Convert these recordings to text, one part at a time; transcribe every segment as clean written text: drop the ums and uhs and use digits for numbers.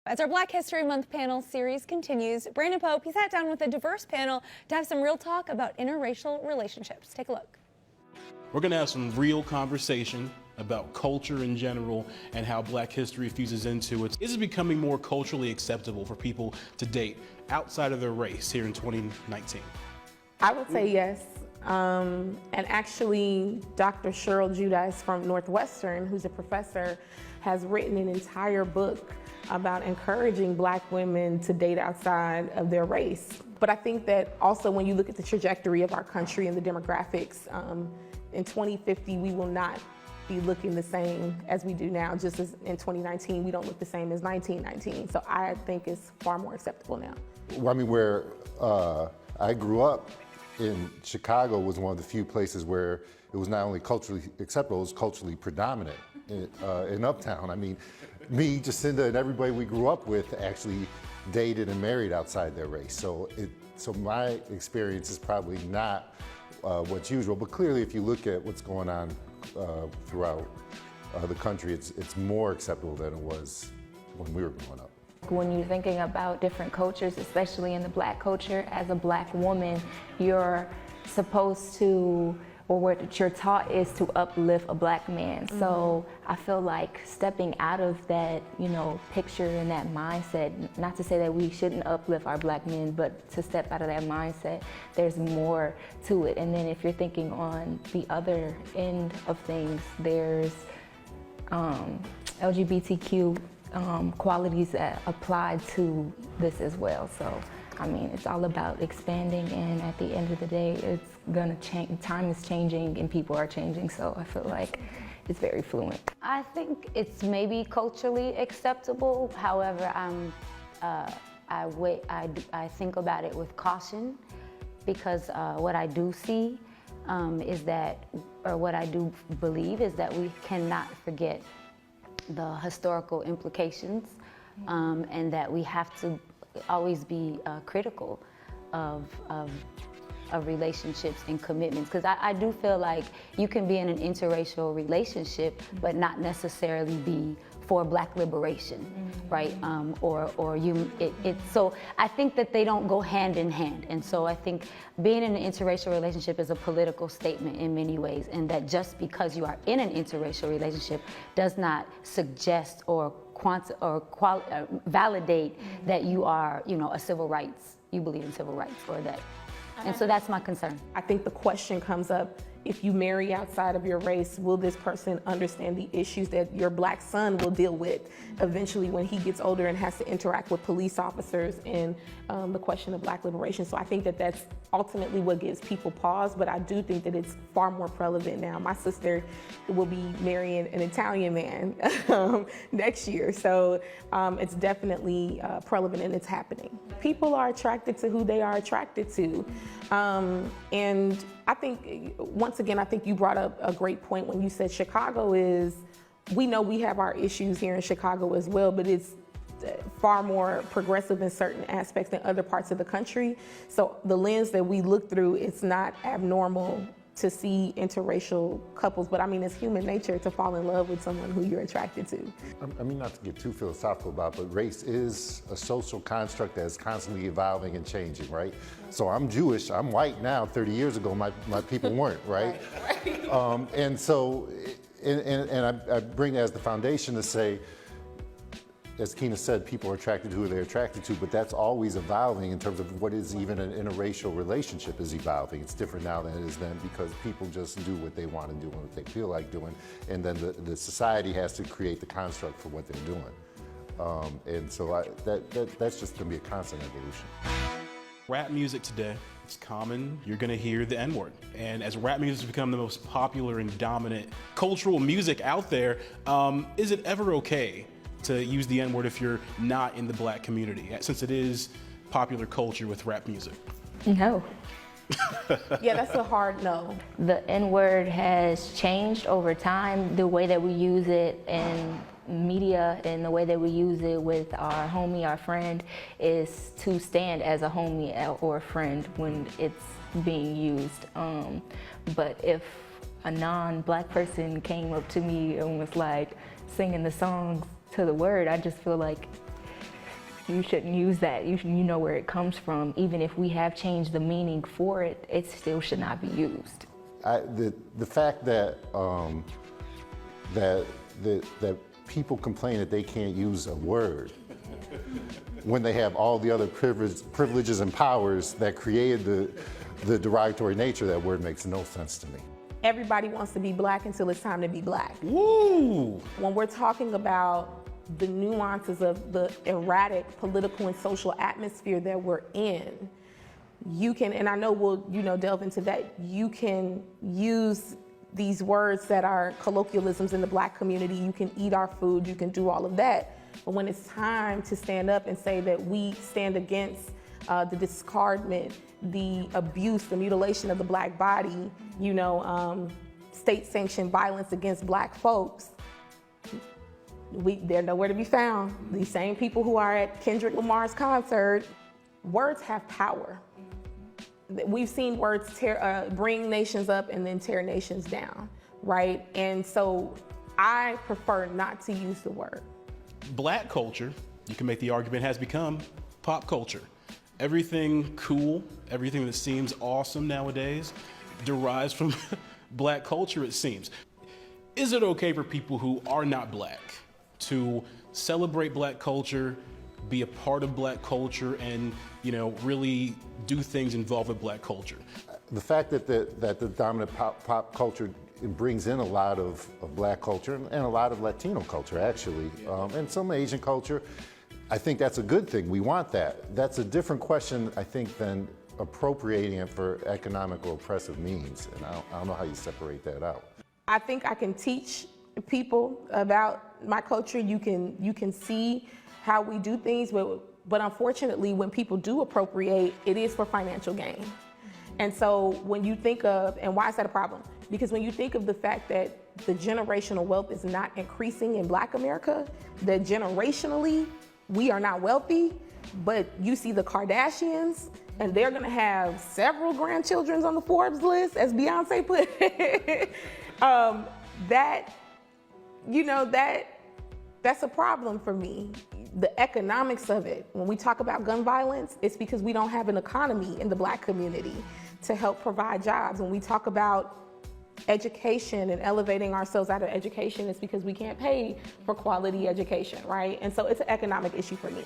As our Black History Month panel series continues, Brandon Pope, he sat down with a diverse panel to have some real talk about interracial relationships. Take a look. We're going to have some real conversation about culture in general and how Black history fuses into it. Is it becoming more culturally acceptable for people to date outside of their race here in 2019? I would say yes. And actually, Dr. Cheryl Giudice from Northwestern, who's a professor, has written an entire book about encouraging Black women to date outside of their race. But I think that also when you look at the trajectory of our country and the demographics, in 2050, we will not be looking the same as we do now. Just as in 2019, we don't look the same as 1919. So I think it's far more acceptable now. Well, I mean, where I grew up in Chicago was one of the few places where it was not only culturally acceptable, it was culturally predominant in Uptown. I mean, me, Jacinda, and everybody we grew up with actually dated and married outside their race. So my experience is probably not what's usual, but clearly if you look at what's going on throughout the country, it's more acceptable than it was when we were growing up. When you're thinking about different cultures, especially in the Black culture, as a Black woman, you're supposed to, or what you're taught is to uplift a Black man. Mm-hmm. So I feel like stepping out of that, picture and that mindset, not to say that we shouldn't uplift our Black men, but to step out of that mindset, there's more to it. And then if you're thinking on the other end of things, there's LGBTQ qualities that apply to this as well. So, I mean, it's all about expanding, and at the end of the day, it's gonna change. Time is changing and people are changing, so I feel like it's very fluent. I think it's maybe culturally acceptable. However, I think about it with caution, because what I do see is that, or what I do believe is that we cannot forget the historical implications, and that we have to always be critical of relationships and commitments, because I do feel like you can be in an interracial relationship but not necessarily be for Black liberation, right? So I think that they don't go hand in hand, and so I think being in an interracial relationship is a political statement in many ways, and that just because you are in an interracial relationship does not suggest or validate that you are, a civil rights, you believe in civil rights, or that. And so that's my concern. I think the question comes up, if you marry outside of your race, will this person understand the issues that your Black son will deal with eventually when he gets older and has to interact with police officers and the question of Black liberation? So I think that that's ultimately what gives people pause, but I do think that it's far more prevalent now. My sister will be marrying an Italian man next year, so it's definitely prevalent and it's happening. People are attracted to who they are attracted to. And I think, once again, I think you brought up a great point when you said Chicago we know we have our issues here in Chicago as well, but it's far more progressive in certain aspects than other parts of the country. So the lens that we look through, it's not abnormal to see interracial couples, but I mean, it's human nature to fall in love with someone who you're attracted to. I mean, not to get too philosophical about it, but race is a social construct that is constantly evolving and changing, right? So I'm Jewish, I'm white now. 30 years ago, my people weren't, right? Right. And so, I bring that as the foundation to say, as Kina said, people are attracted to who they're attracted to, but that's always evolving in terms of what is even an interracial relationship is evolving. It's different now than it is then, because people just do what they want to do and what they feel like doing, and then the society has to create the construct for what they're doing. And so that's just going to be a constant evolution. Rap music today, it's common, you're gonna hear the N-word. And as rap music has become the most popular and dominant cultural music out there, is it ever okay to use the N-word if you're not in the Black community, since it is popular culture with rap music? No. Yeah, that's a hard no. The N-word has changed over time. The way that we use it in media and the way that we use it with our homie, our friend, is to stand as a homie or a friend when it's being used. But if a non-Black person came up to me and was like singing the songs to the word, I just feel like you shouldn't use that. You know where it comes from. Even if we have changed the meaning for it, it still should not be used. The fact that that people complain that they can't use a word when they have all the other privileges and powers that created the derogatory nature of that word makes no sense to me. Everybody wants to be black until it's time to be black. Woo! When we're talking about the nuances of the erratic political and social atmosphere that we're in, you can, and I know we'll, delve into that, you can use these words that are colloquialisms in the black community. You can eat our food, you can do all of that. But when it's time to stand up and say that we stand against the discardment, the abuse, the mutilation of the black body, state-sanctioned violence against black folks, they're nowhere to be found. These same people who are at Kendrick Lamar's concert, words have power. We've seen words bring nations up and then tear nations down, right? And so I prefer not to use the word. Black culture, you can make the argument, has become pop culture. Everything cool, everything that seems awesome nowadays derives from black culture, it seems. Is it okay for people who are not black to celebrate black culture, be a part of black culture, and really do things involved with black culture? The fact that the dominant pop culture brings in a lot of black culture and a lot of Latino culture, actually, and some Asian culture, I think that's a good thing. We want that. That's a different question, I think, than appropriating it for economic or oppressive means. And I don't know how you separate that out. I think I can teach people about my culture. You can see how we do things, but unfortunately, when people do appropriate, it is for financial gain. And so when you think of, and why is that a problem? Because when you think of the fact that the generational wealth is not increasing in Black America, that generationally, we are not wealthy, but you see the Kardashians, and they're gonna have several grandchildren on the Forbes list, as Beyonce put it. That's a problem for me. The economics of it, when we talk about gun violence, it's because we don't have an economy in the Black community to help provide jobs. When we talk about education and elevating ourselves out of education, it's because we can't pay for quality education, right? And so it's an economic issue for me.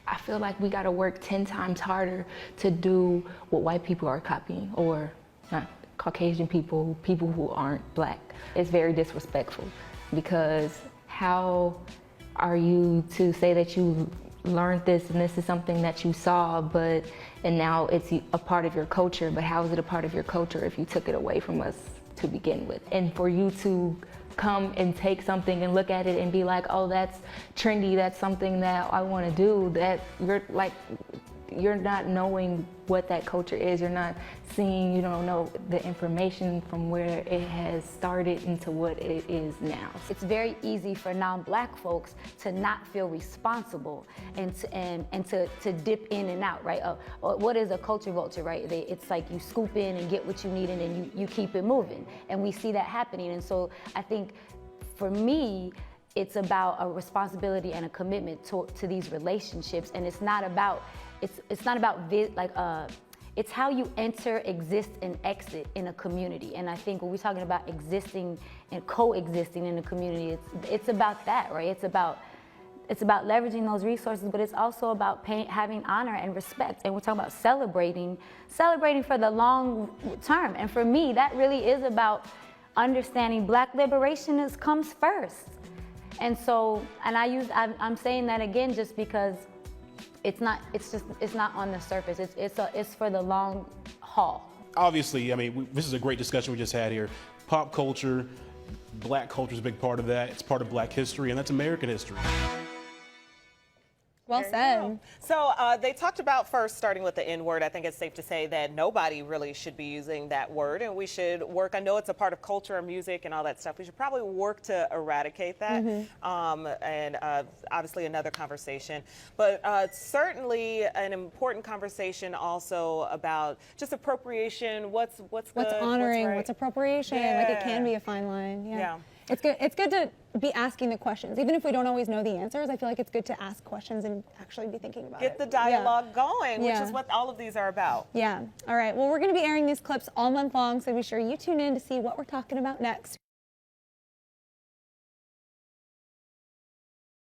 I feel like we gotta work 10 times harder to do what white people are copying, or not Caucasian people who aren't black. It's very disrespectful, because how are you to say that you learned this and this is something that you saw, and now it's a part of your culture, but how is it a part of your culture if you took it away from us to begin with? And for you to come and take something and look at it and be like, oh, that's trendy, that's something that I want to do, that you're not knowing what that culture is. You're not seeing, you don't know the information from where it has started into what it is now. It's very easy for non-Black folks to not feel responsible and to dip in and out, right? What is a culture vulture, right? It's like you scoop in and get what you need, and then you keep it moving. And we see that happening. And so I think for me, it's about a responsibility and a commitment to these relationships. And it's not about it's how you enter, exist, and exit in a community. And I think when we're talking about existing and coexisting in a community, it's about that, right? It's about leveraging those resources, but it's also about having honor and respect. And we're talking about celebrating for the long term. And for me, that really is about understanding Black liberation comes first. And so, I'm saying that again just because it's not on the surface. It's for the long haul. Obviously, this is a great discussion we just had here. Pop culture, Black culture is a big part of that. It's part of Black history, and that's American history. Well said. So they talked about, first, starting with the N word. I think it's safe to say that nobody really should be using that word, and we should work. I know it's a part of culture and music and all that stuff. We should probably work to eradicate that. And obviously another conversation, but certainly an important conversation also about just appropriation. What's good, What's honoring? what's right. What's appropriation? Yeah. Like, it can be a fine line. Yeah. It's good to be asking the questions, even if we don't always know the answers. I feel like it's good to ask questions and actually be thinking about it. Get the dialogue going, which Yeah. is what all of these are about. Yeah. All right. Well, we're going to be airing these clips all month long, so be sure you tune in to see what we're talking about next.